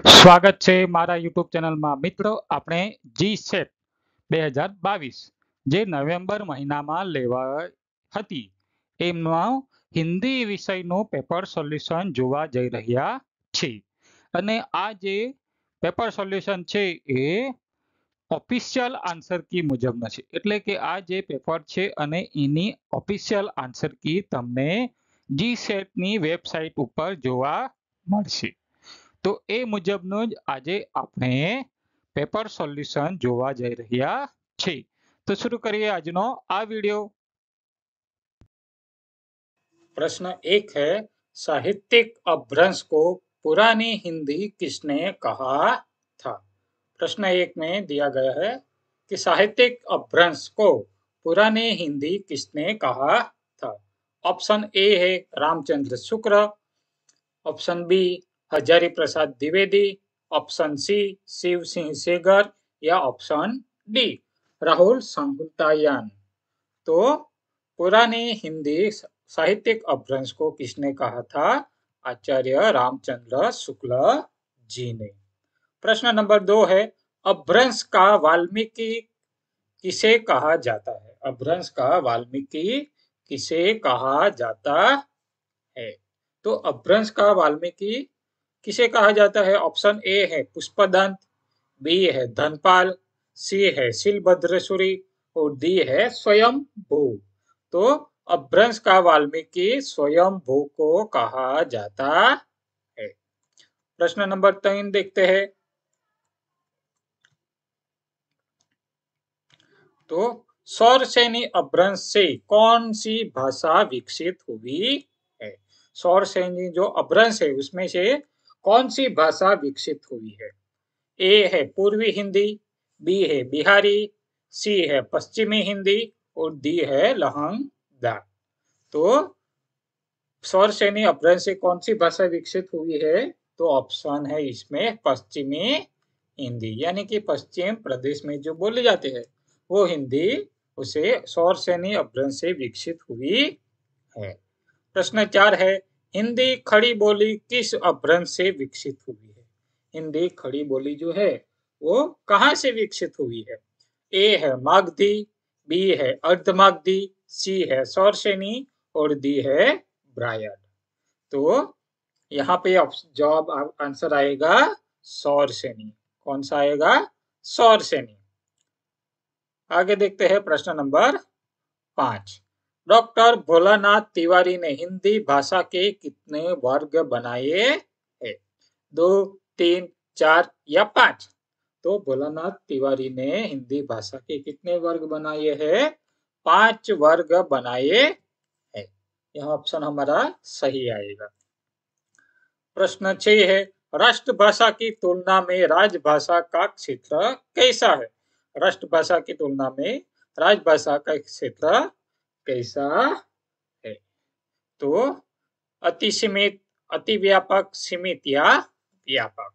સ્વાગત છે મારા યુટ્યુબ ચેનલમાં મિત્રો. આપણે GSET 2022 જે નવેમ્બર મહિનામાં લેવાઈ હતી એમનો હિન્દી વિષયનું પેપર સોલ્યુશન જોવા જઈ રહ્યા છીએ. અને આ જે પેપર સોલ્યુશન છે એ ઓફિશિયલ આન્સર કી મુજબનો છે, એટલે કે આ જે પેપર છે અને એની ઓફિશિયલ આન્સર કી તમને GSET ની વેબસાઇટ ઉપર જોવા મળશે. તો એ મુજબનું જ આજે આપણે પેપર સોલ્યુશન જોવા જઈ રહ્યા છીએ. તો શરૂ કરીએ આજનો આ વિડિયો. प्रश्न 1 है, साहित्यिक अपभ्रंश को पुरानी हिंदी किसने कहा था? प्रश्न 1 में दिया गया है कि साहित्यिक अपभ्रंश को पुरानी हिंदी किसने कहा था? ऑप्शन ए है Ramchandra Shukla, option B Hazari Prasad Dwivedi, option C Shiv Singh सेगर या ऑप्शन डी राहुल सांगुतायान। तो पुरानी हिंदी साहित्यिक अपभ्रंश को किसने कहा था? आचार्य रामचंद्र शुक्ल जी ने। प्रश्न नंबर 2 है, अपभ्रंश का वाल्मीकि किसे कहा जाता है? अपभ्रंश का वाल्मीकि किसे कहा जाता है? तो अपभ्रंश का वाल्मीकि किसे कहा जाता है? ऑप्शन ए है पुष्पदंत, बी है धनपाल, सी है शिलभद्रसूरी और डी है स्वयंभू। तो अपभ्रंश का वाल्मीकि स्वयंभू को कहा जाता है। प्रश्न नंबर 3 देखते हैं। तो सौरसेनी अपभ्रंश से कौन सी भाषा विकसित हुई है? सौरसेनी जो अपभ्रंश है उसमें से कौन सी भाषा विकसित हुई है? ए है पूर्वी हिंदी, बी है बिहारी, सी है पश्चिमी हिंदी और डी है लहंगा। तो सौरसेनी अपभ्रंश से कौन सी भाषा विकसित हुई है? तो ऑप्शन है इसमें पश्चिमी हिंदी, यानी कि पश्चिम प्रदेश में जो बोली जाती है वो हिंदी उसे सौरसेनी अपभ्रंश से विकसित हुई है। प्रश्न 4 है, हिंदी खड़ी बोली किस अपभ्रंश से विकसित हुई है? हिंदी खड़ी बोली जो है वो कहाँ से विकसित हुई है? ए है मागधी, बी है अर्धमागधी, सी है सौरसेनी और डी है ब्रायड। तो यहाँ पे जवाब आंसर आएगा सौरसेनी। कौन सा आएगा? सौरसेनी। आगे देखते हैं प्रश्न नंबर 5। डॉक्टर भोलानाथ तिवारी ने हिंदी भाषा के कितने वर्ग बनाए हैं? 2, 3, 4 या 5? तो भोलानाथ तिवारी ने हिंदी भाषा के कितने वर्ग बनाए हैं? 5 वर्ग बनाए हैं। यह ऑप्शन हमारा सही आएगा। प्रश्न 6 है, राष्ट्रभाषा की तुलना में राजभाषा का क्षेत्र कैसा है? राष्ट्रभाषा की तुलना में राजभाषा का क्षेत्र कैसा है? तो अति सीमित, अति व्यापक, सीमित या व्यापक।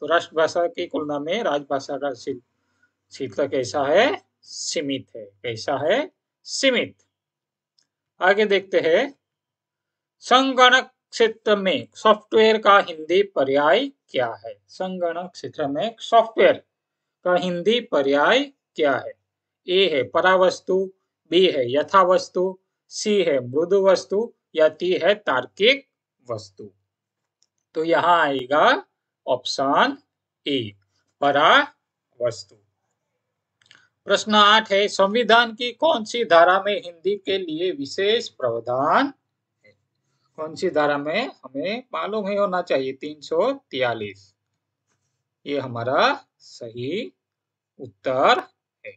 तो राष्ट्रभाषा की तुलना में राजभाषा का क्षेत्र कैसा है? सीमित है। कैसा है? सीमित। आगे देखते हैं, संगणक क्षेत्र में सॉफ्टवेयर का हिंदी पर्याय क्या है? संगणक क्षेत्र में सॉफ्टवेयर का हिंदी पर्याय क्या है? ए है परावस्तु, बी है यथावस्तु, सी है मृदु वस्तु या डी है तार्किक वस्तु। तो यहाँ आएगा ऑप्शन ए परावस्तु। प्रश्न 8 है, संविधान की कौन सी धारा में हिंदी के लिए विशेष प्रावधान है? कौन सी धारा में? हमें मालूम ही होना चाहिए, 343। ये हमारा सही उत्तर है।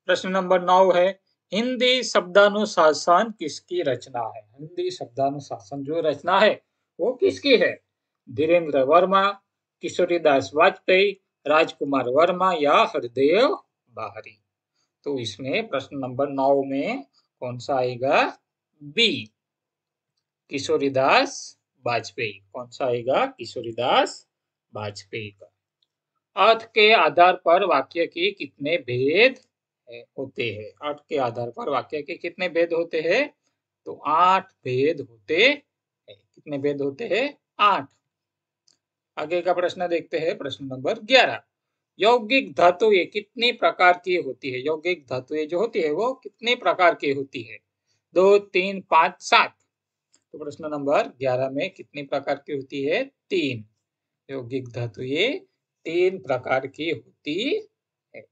प्रश्न नंबर 9 है, हिंदी शब्दानुशासन किसकी रचना है? हिंदी शब्दानुशासन जो रचना है वो किसकी है? धीरेन्द्र वर्मा, किशोरीदास वाजपेयी, राजकुमार वर्मा या हरदेव बाहरी। तो इसमें प्रश्न नंबर 9 में कौन सा आएगा? बी किशोरीदास वाजपेयी। कौन सा आएगा? किशोरीदास वाजपेयी का। अर्थ के आधार पर वाक्य के कितने भेद होते हैं? अर्थ के आधार पर वाक्य के कितने भेद होते हैं? तो 8 भेद होते हैं। कितने भेद होते हैं? 8। आगे का प्रश्न देखते हैं, प्रश्न नंबर 11। यौगिक धातुएं कितनी प्रकार की होती है? यौगिक धातुएं जो होती है वो कितने प्रकार की होती है? 2, 3, 5, 7। तो प्रश्न नंबर 11 में कितनी प्रकार की होती है? 3। यौगिक धातुएं 3 प्रकार की होती है।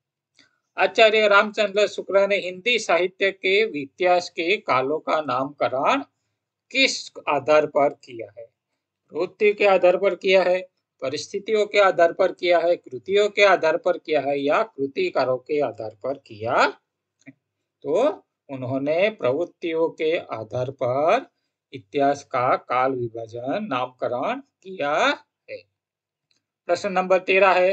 आचार्य रामचंद्र शुक्ल ने हिंदी साहित्य के इतिहास के कालों का नामकरण किस आधार पर किया है? प्रवृत्ति के आधार पर किया है, परिस्थितियों के आधार पर किया है, कृतियों के आधार पर किया है या कृतिकारों के आधार पर किया है? तो उन्होंने प्रवृत्तियों के आधार पर इतिहास का काल विभाजन नामकरण किया है। प्रश्न नंबर 13 है,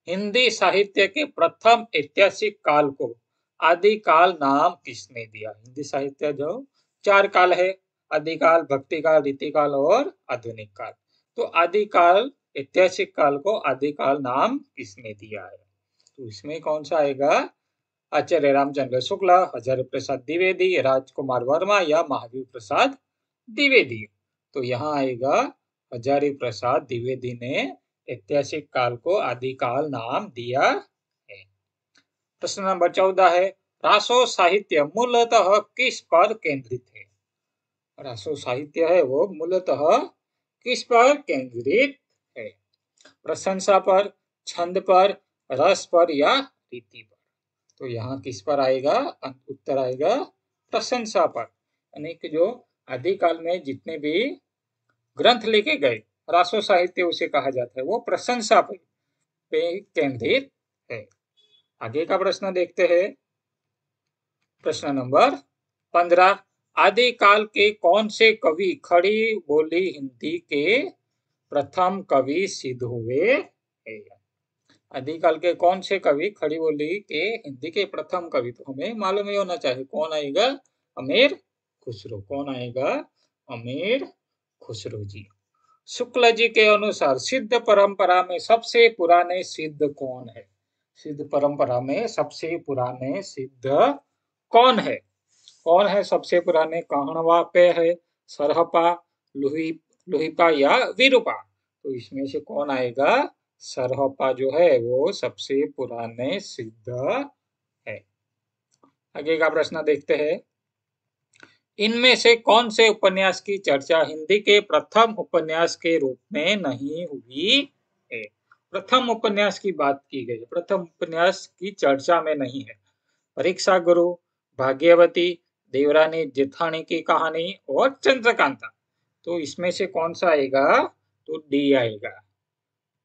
हिंदी साहित्य के प्रथम ऐतिहासिक काल को आदिकाल नाम किसने दिया? हिंदी साहित्य जो 4 काल है, आदिकाल, भक्तिकाल, रीतिकाल और आधुनिक काल। तो आदिकाल, ऐतिहासिक काल को आदिकाल नाम किसने दिया है? तो इसमें कौन सा आएगा? आचार्य रामचंद्र शुक्ला, हजारी प्रसाद द्विवेदी, राजकुमार वर्मा या महावीर प्रसाद द्विवेदी। तो यहाँ आएगा हजारी प्रसाद द्विवेदी ने ऐतिहासिक काल को आदिकाल नाम दिया है। प्रश्न नंबर 14 है, रासो साहित्य मूलतः किस पर केंद्रित है? रासो साहित्य है वो मूलतः किस पर केंद्रित है? प्रशंसा पर, छंद पर, रस पर या रीति पर? तो यहाँ किस पर आएगा? उत्तर आएगा प्रशंसा पर। यानी कि जो आदिकाल में जितने भी ग्रंथ लिखे गए, रासो साहित्य उसे कहा जाता है, वो प्रशंसा पे केंद्रित है। आगे का प्रश्न देखते हैं, प्रश्न नंबर 15। आदिकाल के कौन से कवि खड़ी बोली हिंदी के प्रथम कवि सिद्ध हुए हैं? आदिकाल के कौन से कवि खड़ी बोली के हिंदी के प्रथम कवि? तो हमें मालूम ही होना चाहिए कौन आएगा? अमीर खुसरो। कौन आएगा? अमीर खुसरो जी। शुक्ल जी के अनुसार सिद्ध परंपरा में सबसे पुराने सिद्ध कौन है? सिद्ध परंपरा में सबसे पुराने सिद्ध कौन है? कौन है सबसे पुराने? कहणवा पे है, सरहपा, लोहिपा या विरूपा? तो इसमें से कौन आएगा? सरहपा जो है वो सबसे पुराने सिद्ध है। आगे का प्रश्न देखते हैं, इनमें से कौन से उपन्यास की चर्चा हिंदी के प्रथम उपन्यास के रूप में नहीं हुई है? प्रथम उपन्यास की बात की गई, प्रथम उपन्यास की चर्चा में नहीं है। परीक्षा गुरु, भाग्यवती, देवरानी जेठानी की कहानी और चंद्रकांता। तो इसमें से कौन सा आएगा? तो डी आएगा।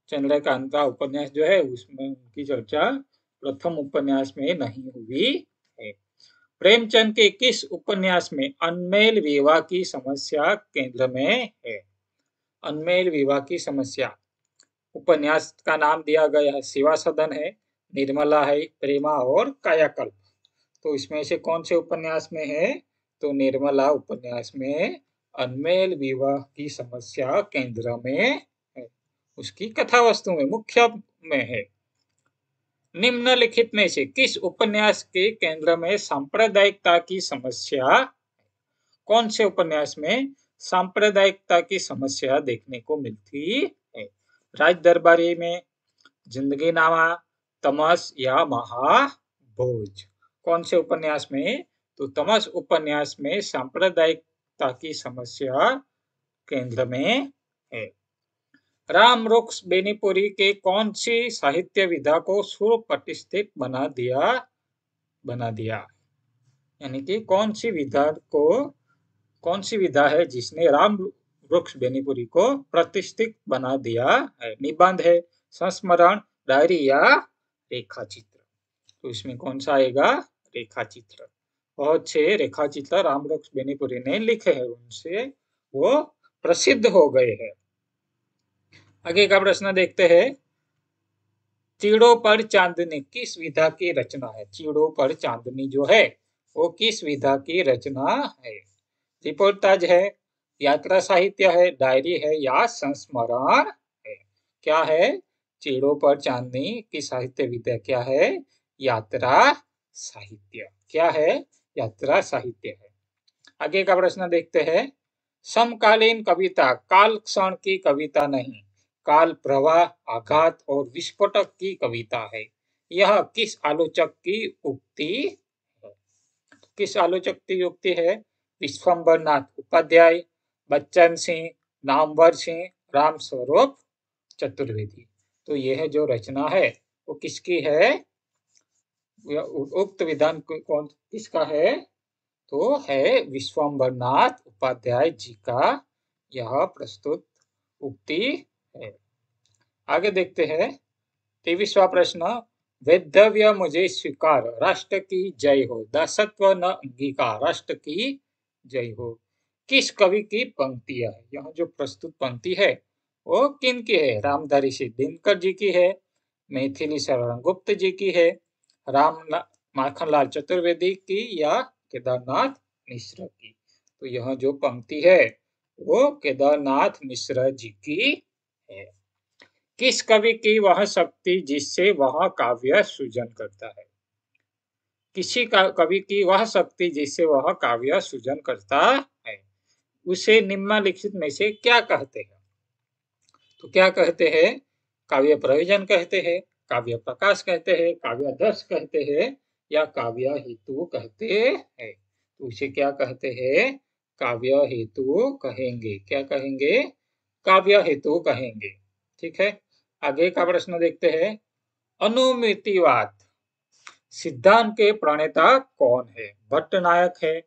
चंद्रकांता उपन्यास जो है उसमें उनकी चर्चा प्रथम उपन्यास में नहीं हुई है। प्रेमचंद के किस उपन्यास में अनमेल विवाह की समस्या केंद्र में है? अनमेल विवाह की समस्या उपन्यास का नाम दिया गया है, शिवा सदन है, निर्मला है, प्रेमा और कायाकल्प। तो इसमें से कौन से उपन्यास में है? तो निर्मला उपन्यास में अनमेल विवाह की समस्या केंद्र में है, उसकी कथा वस्तु में मुख्य में है। निम्नलिखित में से किस उपन्यास के केंद्र में सांप्रदायिकता की समस्या? कौन से उपन्यास में सांप्रदायिकता की समस्या देखने को मिलती है? राज दरबारी में, जिंदगी नामा, तमस या महाभोज? कौन से उपन्यास में? तो तमस उपन्यास में सांप्रदायिकता की समस्या केंद्र में है। राम रुक्ष बेनीपुरी के कौन सी साहित्य विधा को सुप्रतिष्ठित बना दिया? यानी कि कौन सी विधा है जिसने राम वृक्ष बेनीपुरी को प्रतिष्ठित बना दिया है? निबंध है, संस्मरण, डायरी या रेखाचित्र? तो इसमें कौन सा आएगा? रेखाचित्र। बहुत से रेखाचित्र राम वृक्ष बेनीपुरी ने लिखे हैं, उनसे वो प्रसिद्ध हो गए हैं। आगे का प्रश्न देखते हैं, चीड़ों पर चांदनी किस विधा की रचना है? चीड़ों पर चांदनी जो है वो किस विधा की रचना है? रिपोर्टाज है, यात्रा साहित्य है, डायरी है या संस्मरण है? क्या है? चीड़ों पर चांदनी की साहित्य विधा क्या है? यात्रा साहित्य। क्या है? यात्रा साहित्य है। आगे का प्रश्न देखते हैं, समकालीन कविता काल क्षण की कविता नहीं, काल प्रवाह, आघात और विस्फोटक की कविता है। यह किस आलोचक की उक्ति है? किस आलोचक की उक्ति है? विश्वम्भरनाथ उपाध्याय, बच्चन सिंह, नामवर सिंह, राम स्वरूप चतुर्वेदी। तो यह जो रचना है वो किसकी है? उक्त विधान कौन किसका है? तो है विश्वम्भरनाथ उपाध्याय जी का यह प्रस्तुत उक्ति है। आगे देखते हैं 23वां प्रश्न। वेदव्य मुझे स्वीकार, राष्ट्र की जय हो, दासत्व न अंगीकार, राष्ट्र की जय हो। किस कवि की पंक्तियां है? यह जो प्रस्तुत पंक्ति है वो किन की है? रामधारी सिंह दिनकर जी की है, मैथिली शरण गुप्त जी की है, राम माखनलाल चतुर्वेदी की या केदारनाथ मिश्र की? तो यह जो पंक्ति है वो केदारनाथ मिश्र जी की है। किस कवि की वह शक्ति जिससे वह काव्य सृजन करता है? किसी का कवि की वह शक्ति जिससे वह काव्य सृजन करता है, उसे निम्नलिखित में से क्या कहते हैं? तो क्या कहते हैं? काव्य प्रयोजन कहते हैं, काव्य प्रकाश कहते हैं, काव्य दर्श कहते हैं या काव्य हेतु कहते हैं? तो उसे क्या कहते हैं? काव्य हेतु कहेंगे। क्या कहेंगे? काव्य हेतु कहेंगे। ठीक है, आगे का प्रश्न देखते हैं। अनुमितिवाद सिद्धांत के प्रणेता कौन है? भट्टनायक है,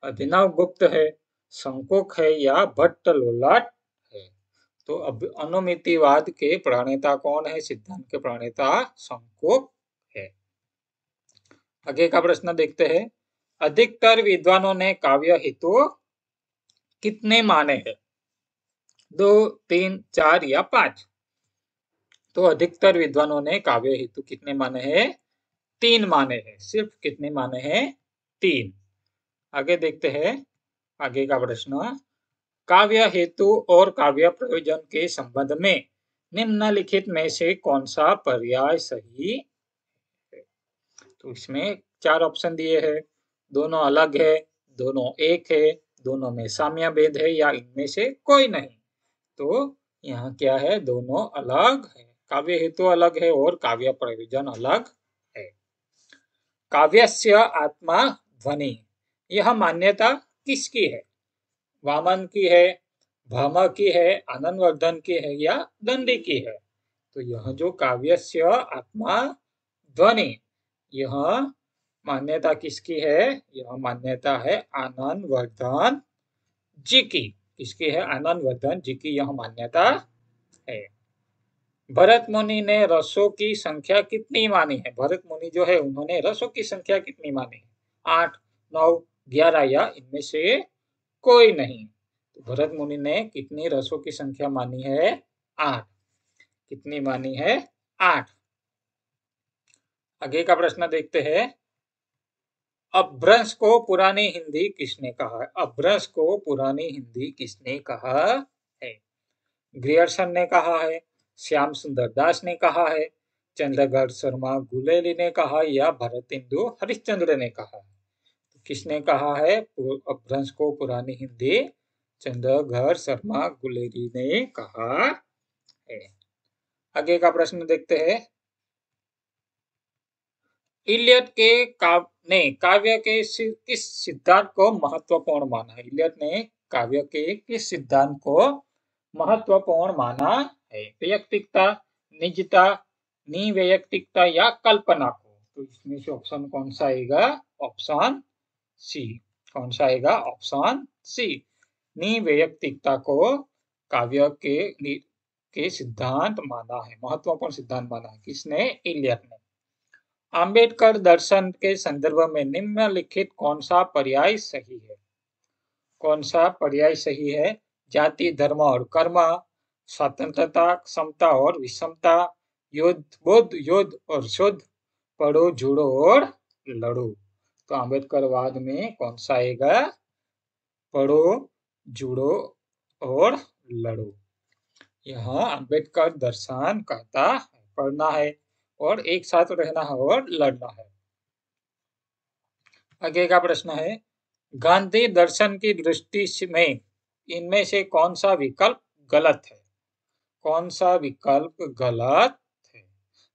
अभिनव गुप्त है, शंकुक है या भट्ट लोलाट है? तो अब अनुमितिवाद के प्रणेता कौन है? सिद्धांत के प्रणेता शंकुक है। आगे का प्रश्न देखते हैं। अधिकतर विद्वानों ने काव्य हेतु कितने माने हैं? 2, 3, 4 या 5? तो अधिकतर विद्वानों ने काव्य हेतु कितने माने हैं? 3 माने हैं। सिर्फ कितने माने हैं? 3। आगे देखते हैं आगे का प्रश्न। काव्य हेतु और काव्य प्रयोजन के संबंध में निम्नलिखित में से कौन सा पर्याय सही है? तो इसमें 4 ऑप्शन दिए हैं। दोनों अलग है, दोनों एक है, दोनों में साम्य भेद है या इनमें से कोई नहीं। तो यहाँ क्या है? दोनों अलग है। काव्य हेतु अलग है और काव्य प्रयोजन अलग है। काव्यस्य आत्मा ध्वनि, यह मान्यता किसकी है? वामन की है, भामा की है, आनंदवर्धन की है या दंडी की है? तो यह जो काव्यस्य आत्मा ध्वनि, यह मान्यता किसकी है? यह मान्यता है आनंदवर्धन जी की। किसकी है? आनंदवर्धन जी की यह मान्यता है। भरत मुनि ने रसों की संख्या कितनी मानी है? भरत मुनि जो है उन्होंने रसों की संख्या कितनी मानी है? 8, 9, 11 या इनमें से कोई नहीं। तो भरत मुनि ने कितनी रसों की संख्या मानी है? 8। कितनी मानी है? 8। आगे का प्रश्न देखते हैं। अपभ्रंश को पुरानी हिंदी किसने कहा है? अपभ्रंश को पुरानी हिंदी किसने कहा है? ग्रियर्सन ने कहा है, श्याम सुंदर दास ने कहा है, चंद्रगढ़ शर्मा गुलेरी ने कहा या भरतेंदु हरिश्चंद्र ने कहा है? तो किसने कहा है अपभ्रंश को पुरानी हिंदी? चंद्रगढ़ शर्मा गुलेरी ने कहा है। आगे का प्रश्न देखते हैं। इलियट के काव्य के किस सिद्धांत को महत्वपूर्ण माना है? इलियट ने काव्य के किस सिद्धांत को महत्वपूर्ण माना है? वैयक्तिकता, निजता, निवैयक्तिकता या कल्पना को? तो इसमें से ऑप्शन कौन सा आएगा? Option C. कौन सा आएगा? ऑप्शन सी। निवैयक्तिकता को काव्य के सिद्धांत माना है, महत्वपूर्ण सिद्धांत माना है। किसने? इलियट ने। आंबेडकर दर्शन के संदर्भ में निम्नलिखित कौन सा पर्याय सही है? कौन सा पर्याय सही है? जाति, धर्म और कर्म, स्वतंत्रता, समता और विषमता, युद्ध, बुद्ध, युद्ध और शुद्ध, पढ़ो, जुड़ो और लड़ो। तो आंबेडकरवाद में कौन सा आएगा? पढ़ो, जुड़ो और लड़ो। यह आंबेडकर दर्शन कहता है। पढ़ना है और एक साथ रहना है और लड़ना है। आगे का प्रश्न है। गांधी दर्शन की दृष्टि में इनमें से कौन सा विकल्प गलत है? कौन सा विकल्प गलत है?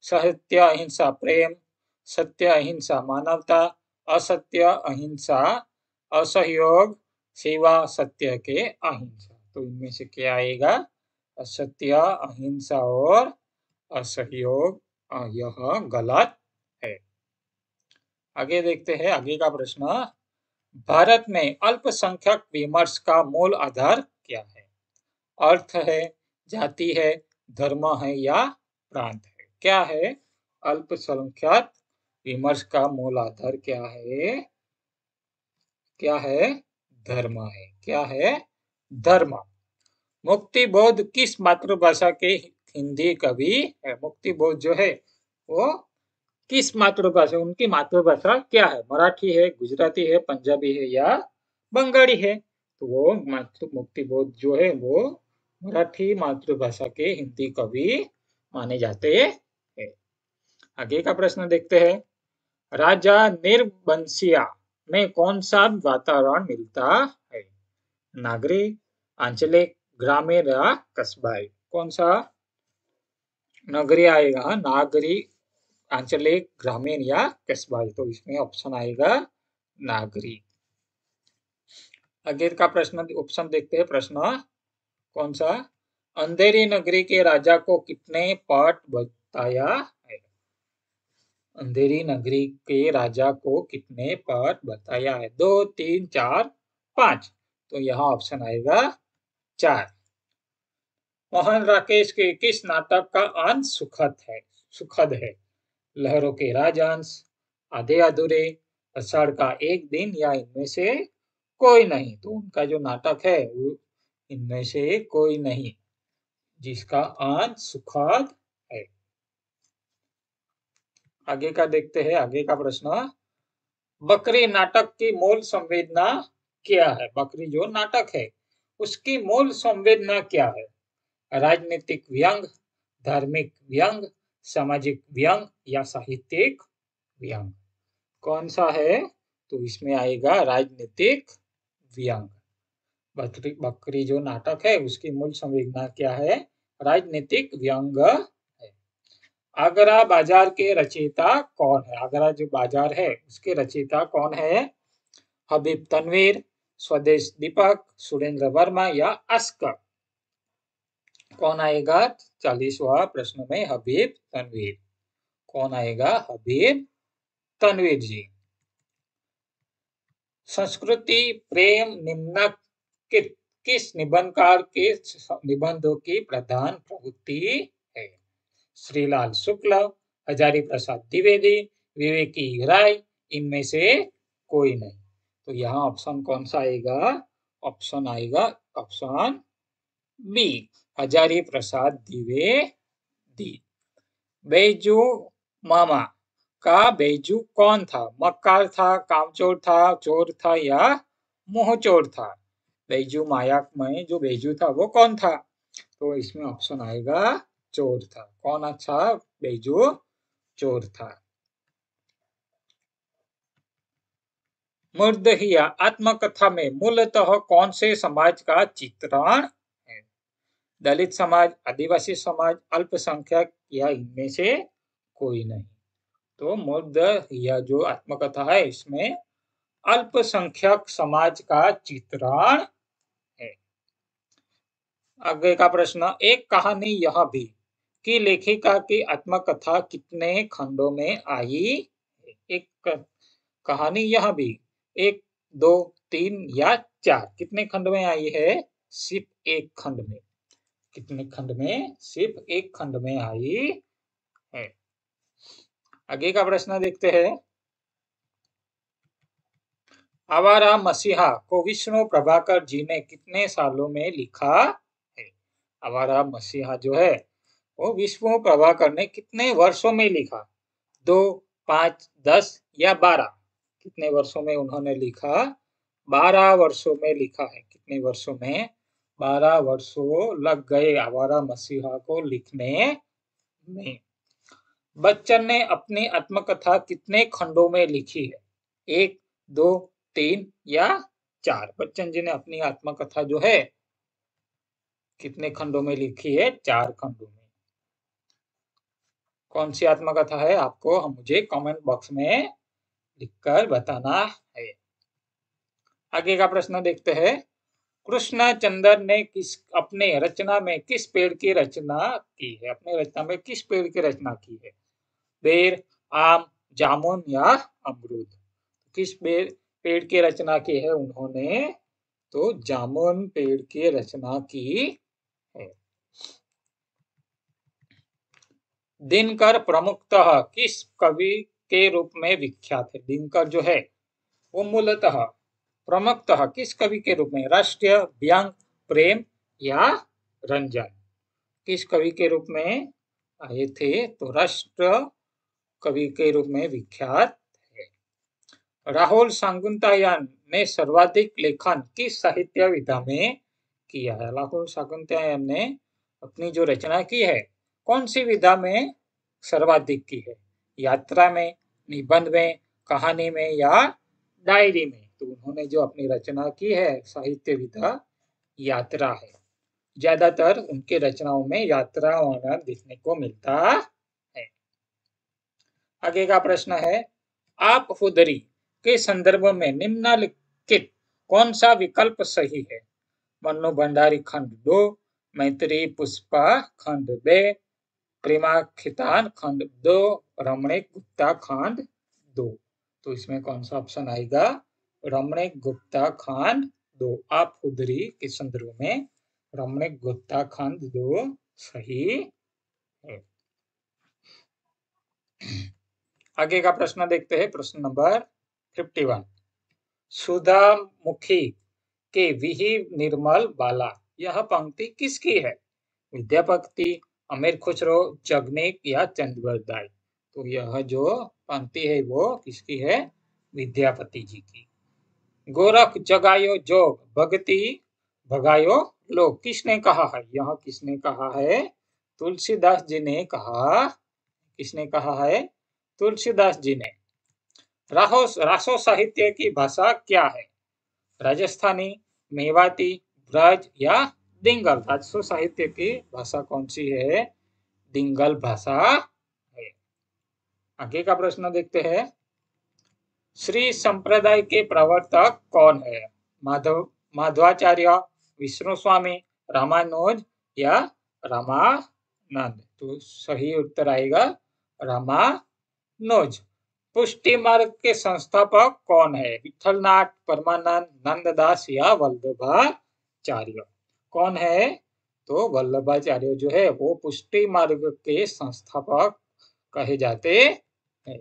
सत्य अहिंसा प्रेम, सत्य अहिंसा मानवता, असत्य अहिंसा असहयोग, सेवा सत्य के अहिंसा। तो इनमें से क्या आएगा? असत्य अहिंसा और असहयोग, यह गलत है। आगे देखते हैं आगे का प्रश्न। भारत में अल्पसंख्यक विमर्श का मूल आधार क्या है? अर्थ है, जाति है, धर्म है या प्रांत है? क्या है? अल्पसंख्यक विमर्श का मूल आधार क्या है? क्या है? धर्म है। क्या है? धर्म। मुक्तिबोध किस मातृभाषा के हिंदी कवि है? मुक्तिबोध जो है वो किस मातृभाषा, उनकी मातृभाषा क्या है? मराठी है, गुजराती है, पंजाबी है या बंगाली है? तो वो मुक्तिबोध जो है वो मराठी मातृभाषा के हिंदी कवि माने जाते हैं। आगे का प्रश्न देखते हैं। राजा निर्बंसिया में कौन सा वातावरण मिलता है? नागरिक, आंचलिक, ग्रामीण या कस्बाई? कौन सा नगरीय आएगा? नागरिक, आंचलिक, ग्रामीण या कस्बाई? तो इसमें ऑप्शन आएगा नागरिक। आगे का प्रश्न ऑप्शन देखते हैं। प्रश्न कौन सा? अंधेरी नगरी के राजा को कितने पट बताया है? अंधेरी नगरी के राजा को कितने पट बताया है? 2, 3, 4, 5। तो यहाँ ऑप्शन आएगा 4। मोहन राकेश के किस नाटक का अंत सुखद है? लहरों के राजहंस, आधे अधूरे, आषाढ़ का एक दिन या इनमें से कोई नहीं? तो उनका जो नाटक है वो इनमें से कोई नहीं, जिसका अंत सुखद है। आगे का देखते हैं। आगे का प्रश्न। बकरी नाटक की मूल संवेदना क्या है? बकरी जो नाटक है उसकी मूल संवेदना क्या है? राजनीतिक व्यंग, धार्मिक व्यंग, सामाजिक व्यंग या साहित्यिक व्यंग? कौन सा है? तो इसमें आएगा राजनीतिक व्यंग। बकरी जो नाटक है उसकी मूल संवेदना क्या है? राजनीतिक व्यंग है। आगरा बाजार के रचयिता कौन है? आगरा जो बाजार है उसके रचयिता कौन है? हबीब तनवीर, स्वदेश दीपक, सुरेंद्र वर्मा या अस्कर? कौन आएगा 40वां प्रश्न में? हबीब तनवीर। कौन आएगा? हबीब तनवीर जी। संस्कृति प्रेम निम्नलिखित किस निबंधकार के निबंधों की प्रधान प्रवृत्ति है? श्रीलाल शुक्ला, हजारी प्रसाद द्विवेदी, विवेकी राय, इनमें से कोई नहीं? तो यहाँ ऑप्शन कौन सा आएगा? ऑप्शन आएगा ऑप्शन बी, हजारी प्रसाद द्विवेदी। बैजू मामा का बैजू कौन था? मक्कार था, कामचोर था, चोर था या मुंहचोर था? बैजू माया में जो बैजू था वो कौन था? तो इसमें ऑप्शन आएगा चोर था। कौन अच्छा? बैजू चोर था। मुर्दहिया आत्मकथा में मूलतः कौन से समाज का चित्रण है? दलित समाज, आदिवासी समाज, अल्पसंख्यक या इनमें से कोई नहीं? तो मुर्दहिया जो आत्मकथा है इसमें अल्पसंख्यक समाज का चित्रण है। आगे का प्रश्न। एक कहानी यह भी कि लेखिका की आत्मकथा कितने खंडों में आई? एक कहानी यह भी 1, 2, 3 या 4 कितने खंड में आई है? सिर्फ एक खंड में। कितने खंड में? सिर्फ एक खंड में आई है। आगे का प्रश्न देखते हैं। आवारा मसीहा को विष्णु प्रभाकर जी ने कितने सालों में लिखा है? आवारा मसीहा जो है वो विष्णु प्रभाकर ने कितने वर्षों में लिखा? 2, 5, 10 या 12? कितने वर्षों में उन्होंने लिखा? 12 वर्षों में लिखा है। कितने वर्षों में? 12 वर्षों लग गए आवारा मसीहा को लिखने में। बच्चन ने अपनी आत्मकथा कितने खंडों में लिखी है? 1, 2, 3 या 4? बच्चन जी ने अपनी आत्मकथा जो है कितने खंडों में लिखी है? 4 खंडों में। कौन सी आत्मकथा है? आपको मुझे कमेंट बॉक्स में लिखकर बताना है। आगे का प्रश्न देखते हैं। कृष्णचंद्र ने अपने रचना में किस पेड़ की रचना की है? अपने रचना में किस पेड़ की रचना की है? बेर, आम, जामुन या अमरूद? किस पेड़ की रचना की है उन्होंने? तो जामुन पेड़ की रचना की है। दिनकर प्रमुखतः किस कवि के रूप में विख्यात है? दिनकर जो है वो मूलतः प्रमुखतः किस कवि के रूप में? राष्ट्रीय, व्यंग, प्रेम या रंजन? किस कवि के रूप में आए थे? तो राष्ट्र कवि के रूप में विख्यात है। राहुल सांकृत्यायन ने सर्वाधिक लेखन किस साहित्य विधा में किया है? राहुल सांकृत्यायन ने अपनी जो रचना की है कौन सी विधा में सर्वाधिक की है? यात्रा में, निबंध में, कहानी में या डायरी में? तो उन्होंने जो अपनी रचना की है साहित्य विधा यात्रा है। ज्यादातर उनके रचनाओं में यात्रा वर्णन देखने को मिलता है। आगे का प्रश्न है, आप खुदरी के संदर्भ में निम्नलिखित कौन सा विकल्प सही है? मन्नू भंडारी खंड 2, मैत्री पुष्पा खंड 2, प्रेमा खितान खंड 2, रमणीक गुप्ता खंड 2? तो इसमें कौन सा ऑप्शन आएगा? रमणीक गुप्ता खंड 2। आप खुदरी के संदर्भ में रमणीक गुप्ता खंड 2 सही है। आगे का प्रश्न देखते हैं। प्रश्न नंबर 51। सुधामुखी के विहि निर्मल बाला, यह पंक्ति किसकी है? विद्यापति, अमीर खुसरो, जगनीक या चंद्रबरदाई? तो यह जो पंक्ति है वो किसकी है? विद्यापति जी की। गोरख जगायो जोग, भक्ति भगायो लोग, किसने कहा है? यह किसने कहा है? तुलसीदास जी ने कहा। किसने कहा है? तुलसीदास जी ने। रासो साहित्य की भाषा क्या है? राजस्थानी, मेवाती, ब्रज या दिंगल? राजसो साहित्य की भाषा कौन सी है? दिंगल भाषा है। आगे का प्रश्न देखते हैं। श्री संप्रदाय के प्रवर्तक कौन है? माधवाचार्य, विष्णु स्वामी, रामानुज या रामानंद? तो सही उत्तर आएगा रामानुज। पुष्टि मार्ग के संस्थापक कौन है? विठलनाथ, परमानंद, नंददास या वल्लभाचार्य? कौन है? तो वल्लभाचार्य जो है वो पुष्टि मार्ग के संस्थापक कहे जाते हैं।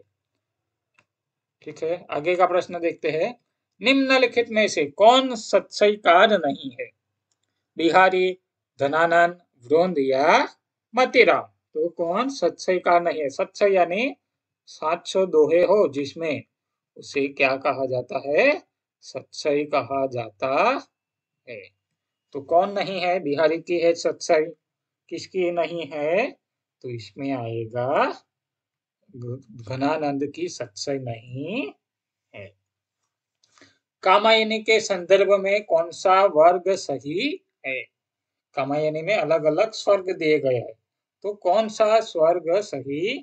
ठीक है, आगे का प्रश्न देखते हैं। निम्नलिखित में से कौन सत्सईकार नहीं है? बिहारी, धनानंद, वृंद या मतीराम? तो कौन सत्सईकार नहीं है? सत्सई यानी 700 दोहे हो जिसमें उसे क्या कहा जाता है? सत्सई कहा जाता है। तो कौन नहीं है? बिहारी की है सत्सई, किसकी नहीं है? तो इसमें आएगा घनानंद की सत्सई नहीं है। कामायनी के संदर्भ में कौन सा वर्ग सही है? कामायनी में अलग अलग स्वर्ग दिए गए हैं, तो कौन सा स्वर्ग सही है?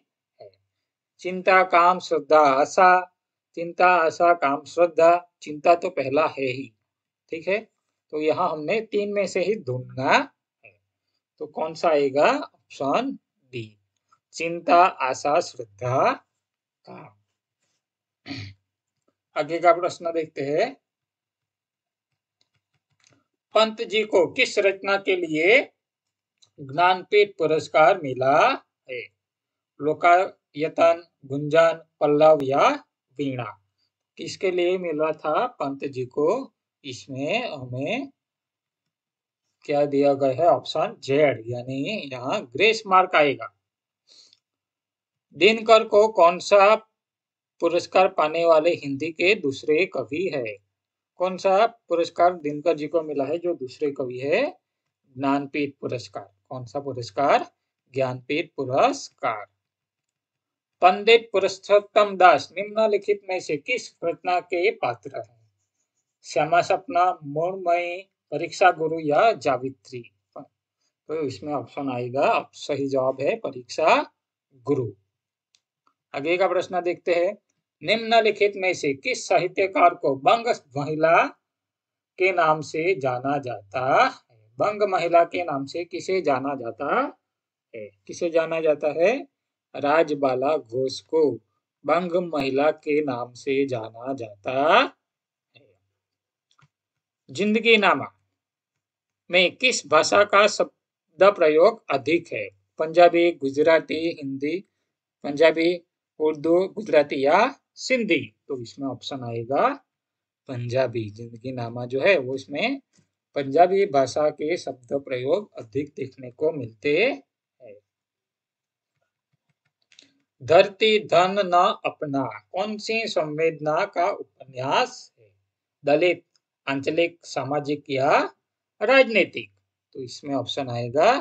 चिंता, काम, श्रद्धा, आशा। चिंता, आशा, काम, श्रद्धा। चिंता तो पहला है ही, ठीक है, तो यहाँ हमने 3 में से ही ढूंढना है। तो कौन सा आएगा? ऑप्शन डी, चिंता, आशा, श्रद्धा, काम। आगे का प्रश्न देखते हैं। पंत जी को किस रचना के लिए ज्ञानपीठ पुरस्कार मिला है? लोकायतन, गुंजन, पल्लव या वीणा? किसके लिए मिला था पंत जी को? इसमें हमें क्या दिया गया है? ऑप्शन जेड, यानी यहाँ ग्रेस मार्क आएगा। दिनकर को कौन सा पुरस्कार पाने वाले हिंदी के दूसरे कवि है? कौन सा पुरस्कार दिनकर जी को मिला है जो दूसरे कवि है? ज्ञानपीठ पुरस्कार। कौन सा पुरस्कार? ज्ञानपीठ पुरस्कार। पंडित पुरुषोत्तम दास निम्नलिखित में से किस रचना के पात्र हैं? श्यामा सपना, मृण्मयी, परीक्षा गुरु या जावित्री? तो इसमें ऑप्शन आएगा, सही जवाब है परीक्षा गुरु। आगे का प्रश्न देखते हैं, निम्नलिखित में से किस साहित्यकार को बंग महिला के नाम से जाना जाता है? बंग महिला के नाम से किसे जाना जाता है? किसे जाना जाता है? राजबाला घोष को बंग महिला के नाम से जाना जाता है। जिंदगी नामा में किस भाषा का शब्द प्रयोग अधिक है? पंजाबी, गुजराती, हिंदी, पंजाबी, उर्दू, गुजराती या सिंधी? तो इसमें ऑप्शन आएगा पंजाबी। जिंदगी नामा जो है वो इसमें पंजाबी भाषा के शब्द प्रयोग अधिक देखने को मिलते हैं। धरती धन न अपना कौन सी संवेदना का उपन्यास है? दलित, आंचलिक, सामाजिक या राजनीतिक? तो इसमें ऑप्शन आएगा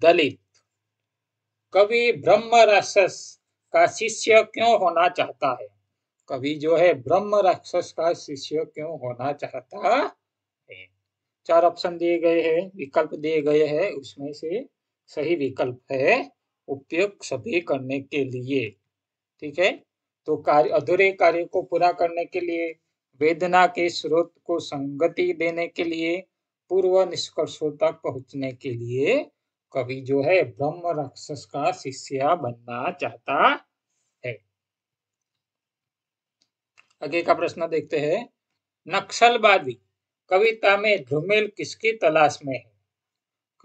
दलित। कवि ब्रह्म राक्षस का शिष्य क्यों होना चाहता है? कवि जो है ब्रह्म राक्षस का शिष्य क्यों होना चाहता है? 4 ऑप्शन दिए गए हैं, विकल्प दिए गए हैं, उसमें से सही विकल्प है उपयुक्त सभी करने के लिए। ठीक है, तो कार्य अधूरे कार्य को पूरा करने के लिए, वेदना के स्रोत को संगति देने के लिए, पूर्व निष्कर्षों तक पहुंचने के लिए कवि जो है ब्रह्म राक्षस का शिष्य बनना चाहता है। आगे का प्रश्न देखते हैं, नक्सलवादी कविता में धूमिल किसकी तलाश में है?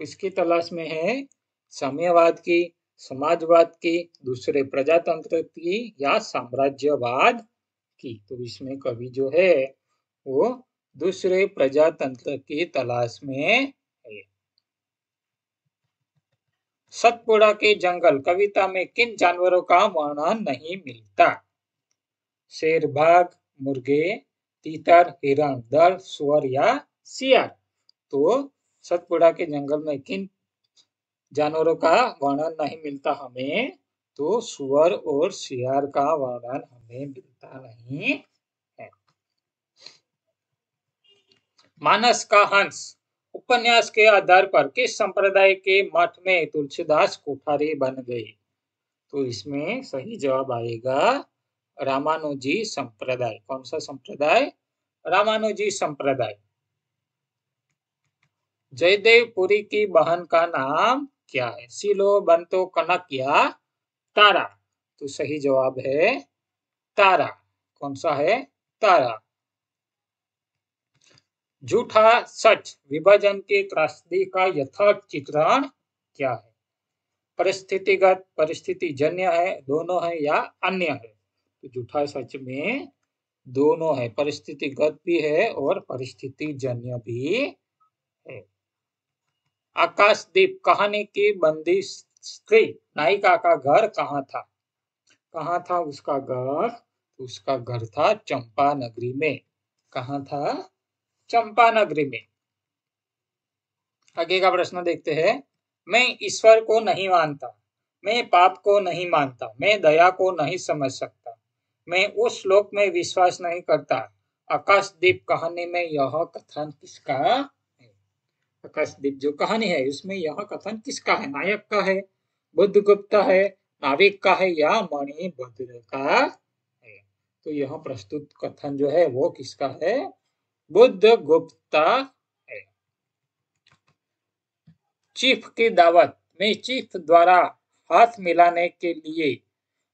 किसकी तलाश में है? साम्यवाद की, समाजवाद की, दूसरे प्रजातंत्र की या साम्राज्यवाद की? तो इसमें कवि जो है वो दूसरे प्रजातंत्र की तलाश में है। सतपुड़ा के जंगल कविता में किन जानवरों का वर्णन नहीं मिलता? शेर, बाघ, मुर्गे, तीतर, हिरण, दल, सुअर या सियार? तो सतपुड़ा के जंगल में किन जानवरों का वर्णन नहीं मिलता हमें? तो सुअर और सियार का वर्णन हमें मिलता नहीं है। मानस का हंस उपन्यास के आधार पर किस संप्रदाय के मठ में तुलसीदास कोठारी बन गए? तो इसमें सही जवाब आएगा रामानुजी संप्रदाय। कौन सा संप्रदाय? रामानुजी संप्रदाय। जयदेव पुरी की बहन का नाम क्या है? सिलो, बंतो, कनक या तारा? तो सही जवाब है तारा। कौन सा है? तारा। झूठा सच विभाजन के त्रासदी का यथार्थ चित्रण क्या है? परिस्थितिगत, परिस्थितिजन्य है, दोनों है या अन्य है? तो झूठा सच में दोनों है, परिस्थितिगत भी है और परिस्थितिजन्य भी है। आकाशदीप कहानी की बंदी स्त्री नायिका का घर कहाँ था? कहाँ था उसका घर? उसका घर था चंपा नगरी में। कहाँ था? चंपा नगरी में। आगे का प्रश्न देखते हैं, मैं ईश्वर को नहीं मानता, मैं पाप को नहीं मानता, मैं दया को नहीं समझ सकता, मैं उस श्लोक में विश्वास नहीं करता। आकाशदीप कहानी में यह कथन किसका है? आकाशदीप जो कहानी है उसमें यह कथन किसका है? नायक का है, बुद्धगुप्त है, नाविक का है या मणिभद्र का है? तो यह प्रस्तुत कथन जो है वो किसका है? बुद्धगुप्त है। चीफ की दावत में चीफ द्वारा हाथ मिलाने के लिए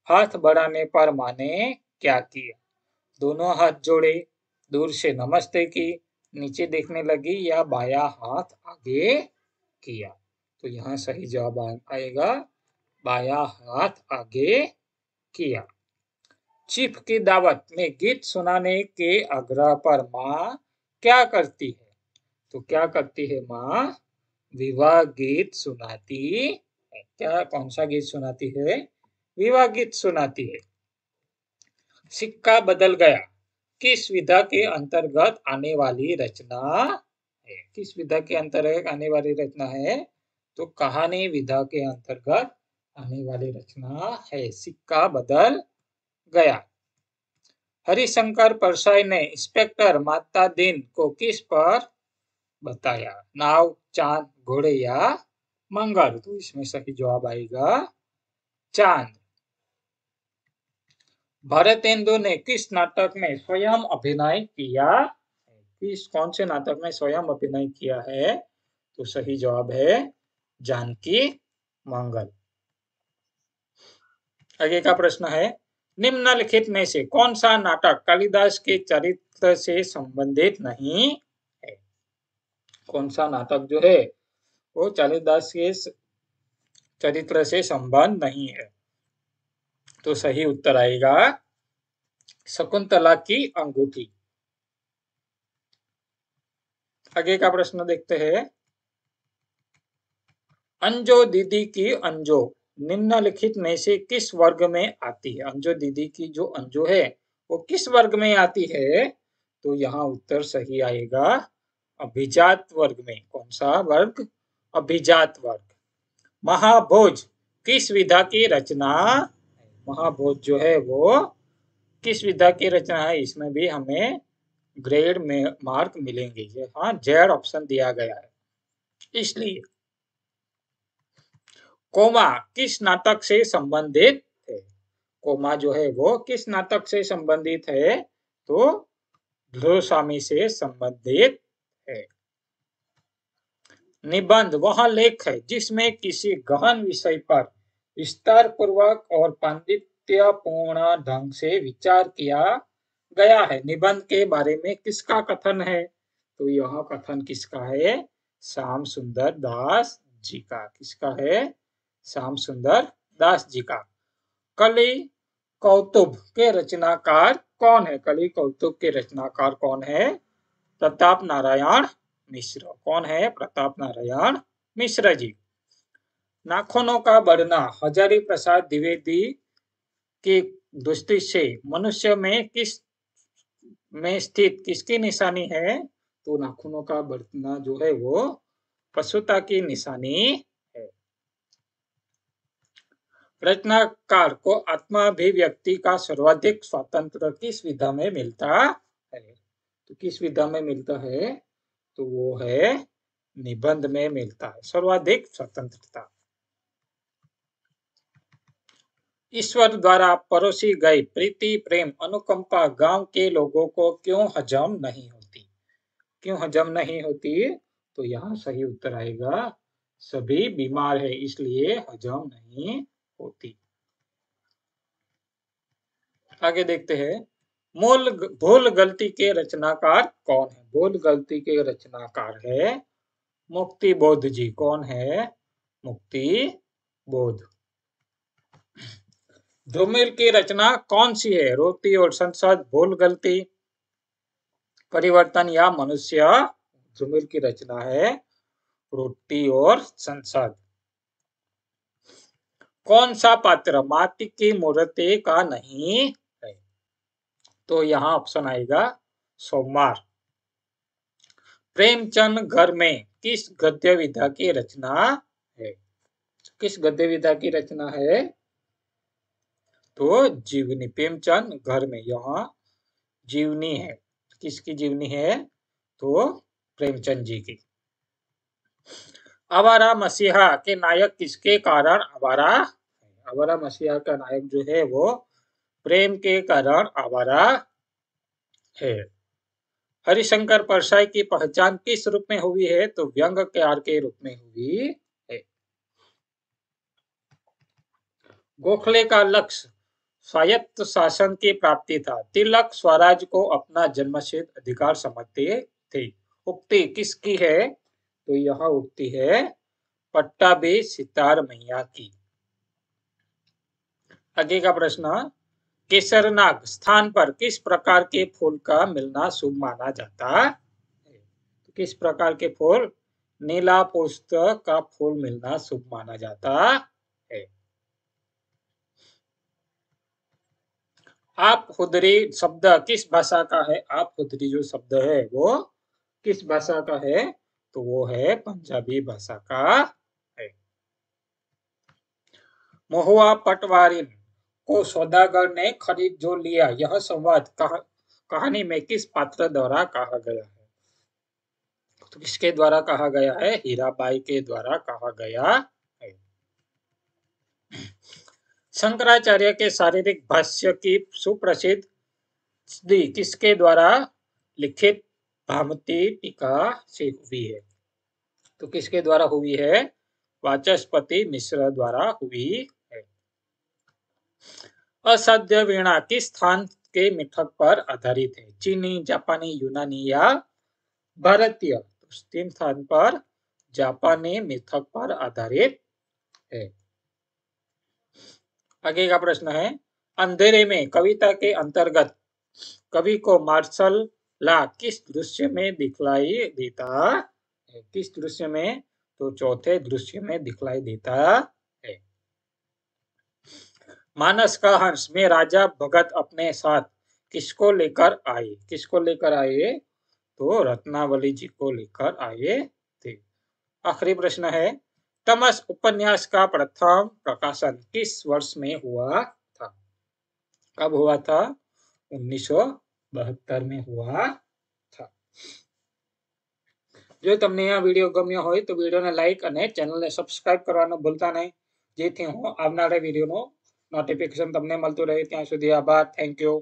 हाथ बढ़ाने पर माँ ने क्या किया? दोनों हाथ जोड़े, दूर से नमस्ते की, नीचे देखने लगी या बाया हाथ आगे किया? तो यहाँ सही जवाब आएगा बाया हाथ आगे किया। चीफ की दावत में गीत सुनाने के आग्रह पर माँ क्या करती है? तो क्या करती है माँ? विवाह गीत सुनाती है। क्या, कौन सा गीत सुनाती है? विवाह गीत सुनाती है। सिक्का बदल गया किस विधा के अंतर्गत आने वाली रचना है? किस विधा के अंतर्गत आने वाली रचना है? तो कहानी विधा के अंतर्गत आने वाली रचना है सिक्का बदल गया। हरिशंकर परसाई ने इंस्पेक्टर माता दिन को किस पर बताया? नाव, चांद, घोड़े या मंगल, तो इसमें सही जवाब आएगा चांद। भरतेंदु ने किस नाटक में स्वयं अभिनय किया? किस कौन से नाटक में स्वयं अभिनय किया है? तो सही जवाब है जानकी मंगल। आगे का प्रश्न है, निम्नलिखित में से कौन सा नाटक कालिदास के चरित्र से संबंधित नहीं है? कौन सा नाटक जो है वो कालिदास के चरित्र से संबंध नहीं है? तो सही उत्तर आएगा शकुंतला की अंगूठी। आगे का प्रश्न देखते हैं, अंजो दीदी की अंजो निम्नलिखित में से किस वर्ग में आती है? अंजो दीदी की जो अंजो है वो किस वर्ग में आती है? तो यहाँ उत्तर सही आएगा अभिजात वर्ग में। कौन सा वर्ग? अभिजात वर्ग। महाभोज किस विधा की रचना? महाभोज जो है वो किस विधा की रचना है? इसमें भी हमें ग्रेड में मार्क मिलेंगे। हाँ, जेड ऑप्शन दिया गया है इसलिए। कोमा किस नाटक से संबंधित है? कोमा जो है वो किस नाटक से संबंधित है? तो ध्रुवस्वामी से संबंधित है। निबंध वह लेख है जिसमें किसी गहन विषय पर विस्तार पूर्वक और पांडित्यपूर्ण ढंग से विचार किया गया है। निबंध के बारे में किसका कथन है? तो यह कथन किसका है? श्याम सुंदर दास जी का। किसका है? श्याम सुंदर दास जी का। कलि कौतुक के रचनाकार कौन है? कलि कौतुक के रचनाकार कौन है? प्रताप नारायण मिश्र। कौन है? प्रताप नारायण मिश्र जी। नाखूनों का बढ़ना हजारी प्रसाद द्विवेदी की दृष्टि से मनुष्य में किस में स्थित किसकी निशानी है? तो नाखूनों का बढ़ना जो है वो पशुता की निशानी है। रचनाकार को आत्माभिव्यक्ति का सर्वाधिक स्वतंत्र किस विधा में मिलता है? तो किस विधा में मिलता है? तो वो है निबंध में मिलता है सर्वाधिक स्वतंत्रता। ईश्वर द्वारा परोसी गई प्रीति प्रेम अनुकंपा गांव के लोगों को क्यों हजम नहीं होती? क्यों हजम नहीं होती? तो यहाँ सही उत्तर आएगा सभी बीमार है इसलिए हजम नहीं होती। आगे देखते हैं, मूल भूल गलती के रचनाकार कौन है? भूल गलती के रचनाकार है मुक्ति बोध जी। कौन है? मुक्ति बोध। ध्रुमिल की रचना कौन सी है? रोटी और संसद, भूल गलती, परिवर्तन या मनुष्य? ध्रुमिल की रचना है रोटी और संसद। कौन सा पात्र माटी की मूर्ति का नहीं है? तो यहाँ ऑप्शन आएगा सोमवार। प्रेमचंद घर में किस गद्य विधा की रचना है? किस गद्य विधा की रचना है? तो जीवनी। प्रेमचंद घर में यहाँ जीवनी है। किसकी जीवनी है? तो प्रेमचंद जी की। आवारा मसीहा के नायक किसके कारण आवारा? आवारा मसीहा का नायक जो है वो प्रेम के कारण आवारा है। हरिशंकर परसाई की पहचान किस रूप में हुई है? तो व्यंग्यकार के रूप में हुई है। गोखले का लक्ष्य स्वायत्त शासन की प्राप्ति था। तिलक स्वराज को अपना जन्मसिद्ध अधिकार समझते थे। उक्ति किसकी है? तो यह उक्ति है पट्टाभी सितार मैया की। आगे का प्रश्न, केसरनाग स्थान पर किस प्रकार के फूल का मिलना शुभ माना जाता है? तो किस प्रकार के फूल? नीला पुष्प का फूल मिलना शुभ माना जाता है। आप खुदरी शब्द किस भाषा का है? आप खुदरी जो शब्द है वो किस भाषा का है? तो वो है पंजाबी भाषा का है। महुआ पटवारी को सौदागर ने खरीद जो लिया, यह संवाद कहानी में किस पात्र द्वारा कहा गया है? तो किसके द्वारा कहा गया है? हीराबाई के द्वारा कहा गया है। शंकराचार्य के शारीरिक भाष्य की सुप्रसिद्ध किसके द्वारा लिखित भामती टीका से हुई है? तो किसके द्वारा हुई है? वाचस्पति मिश्र द्वारा हुई है। असाध्य वीणा किस स्थान के मिथक पर आधारित है? चीनी, जापानी, यूनानी या भारतीय? तो तीन स्थान पर जापानी मिथक पर आधारित है। आगे का प्रश्न है, अंधेरे में कविता के अंतर्गत कवि को मार्शल लॉ किस दृश्य में दिखलाई देता है? किस दृश्य में? तो चौथे दृश्य में दिखलाई देता है। मानस का हंस में राजा भगत अपने साथ किसको लेकर आए? किसको लेकर आए? तो रत्नावली जी को लेकर आए थे। आखिरी प्रश्न है, तमस उपन्यास का प्रथम प्रकाशन किस वर्ष में हुआ था? कब हुआ था? 1972 में हुआ था। જો તમને આ વિડીયો ગમ્યો હોય તો વિડીયોને લાઈક અને ચેનલને સબસ્ક્રાઇબ કરવાનું ભૂલતા નહીં, જેથી હું આવનારા વિડીયોનો નોટિફિકેશન તમને મળતું રહે. ત્યાં સુધી આભાર. Thank you.